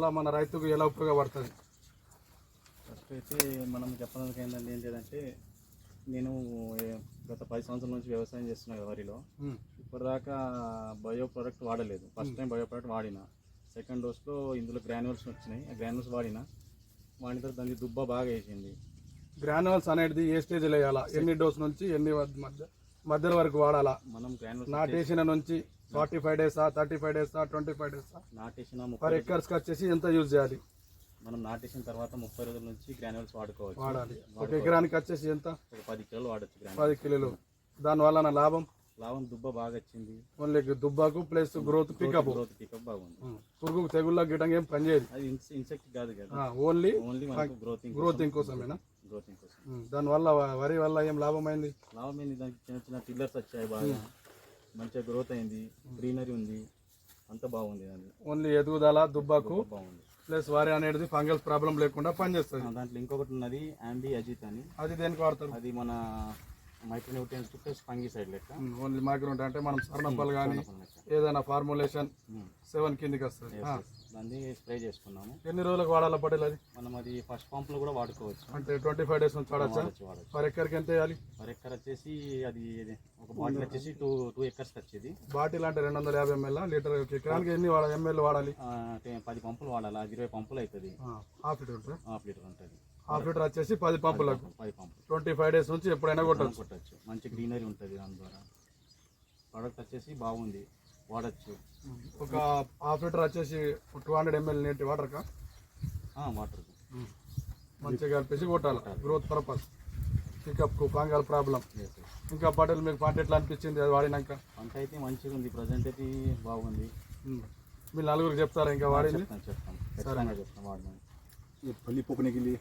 వల్ల మన రైతుకు ఎలా ఉపయోగపడుతుంది? ఫస్ట్ అయితే మనం చెప్పడానికి ఏంటంటే ఏం లేదంటే నేను గత 10 సంవత్సరాల నుంచి వ్యవసాయం చేస్తున్నా కదా వరిలో. ఇప్పటిదాకా బయో ప్రోడక్ట్ వాడలేదు. ఫస్ట్ టైం బయో ప్రోడక్ట్ వాడిన. సెకండ్ డోస్లో ఇందులో గ్రాన్యువల్స్ వచ్చినాయి. ఆ గ్రాన్యువల్స్ వాడిన తర్వాత దానికి దుబ్బ బాగా వేసింది. గ్రాన్యువల్స్ అనేది ఏ స్టేజ్లో వేయాలా? ఎన్ని డోస్ నుంచి ఎన్ని మధ్య వరకు వాడాలా? మనం గ్రాన్యువల్స్ నాటేసిన నుంచి 45 డేసా, 35 డేసా, 25 డేసా? నాటేసిన పర్ ఎకర్స్కి వచ్చేసి ఎంత యూజ్ చేయాలి? మనం నాటేసిన తర్వాత 30 రోజుల నుంచి గ్రాన్యువల్స్ వాడుకోవాలి. ఒక ఎకరానికి వచ్చేసి ఎంత? ఒక 10 కిలోలు వాడచ్చు. 10 కిలోలు. దానివల్ల నా లాభం దుబ్బ బాగా వచ్చింది. ఓన్లీ దుబ్బకు ప్లస్ గ్రోత్ పికప్ బాగుంది. పురుగు తెగుళ్ళ గిట్టంగా ఏం పనిచేయదు. అది ఇన్సెక్ట్ కాదు కదా, ఓన్లీ గ్రోతింగ్ కోసమేనా? గ్రోతింగ్ కోసం. దానివల్ల వరి వల్ల ఏం లాభమైంది? దానికి చిన్న చిన్న టిల్లర్స్ వచ్చాయి, బాగా మంచిగా గ్రోత్ అయింది, గ్రీనరీ ఉంది, అంతా బాగుంది. అది ఓన్లీ ఎదుగుదల దుబ్బకు బాగుంది. ప్లస్ వరి అనేది ఫంగల్ ప్రాబ్లం లేకుండా పనిచేస్తుంది. దాంట్లో ఇంకొకటి ఉన్నది యాంబీ అజిత్ అని. అది దేనికి వాడతారు? అది మన మైక్రోన్యూట్రియన్స్ ప్లస్ ఫంగిసైడ్ లెక్క. ఓన్లీ మైక్రోన్యూట్రియన్స్ అంటే మనం సర్నపల్ కానీ ఏదైనా ఫార్ములేషన్ 7 కిందికి వస్తుంది. దాన్ని స్ప్రే చేసుకున్నాము. ఎన్ని రోజులకు వాడాలా పటేల్? అది మనం అది ఫస్ట్ పంప్ లో కూడా వాడుకోవచ్చు. అంటే 25 డేస్ నుంచి వాడచ్చా? పర్ ఎకర్కి ఎంత వేయాలి? పర్ ఎకర్ వచ్చేసి అది ఒక బాటిల్ వచ్చేసి 2 ఎకర్స్ వచ్చేది. బాటిల్ అంటే 250 ml లీటర్ ఎకరానికి ఎన్ని ml వాడాలి? 10 పంపులు వాడాలి. అది 20 పంపులు అవుతుంది. హాఫ్ లీటర్ ఉంటుంది. హాఫ్ లీటర్ వచ్చేసి 10 పంపులకు 10 పంపులు 25 డేస్ నుంచి ఎప్పుడైనా కొట్టచ్చు. మంచి గ్రీనరీ ఉంటుంది. దాని ద్వారా ప్రోడక్ట్ వచ్చేసి బాగుంది, వాడచ్చు. ఒక హాఫ్ లీటర్ వచ్చేసి 200 ml నీటి వాటర్ మంచిగా కలిపేసి కొట్టాలి. గ్రోత్ పర్పస్, పికప్ కు, ఫంగల్ ప్రాబ్లం. ఇంకా పటేల్ మీకు పంట ఎట్లా అనిపించింది అది వాడినాక? పంట అయితే మంచిగా ఉంది, ప్రజెంట్ అయితే బాగుంది. మీరు నలుగురికి చెప్తారా ఇంకా వాడింది? చెప్తాను. వాడమని. पल्ली पोकने के लिए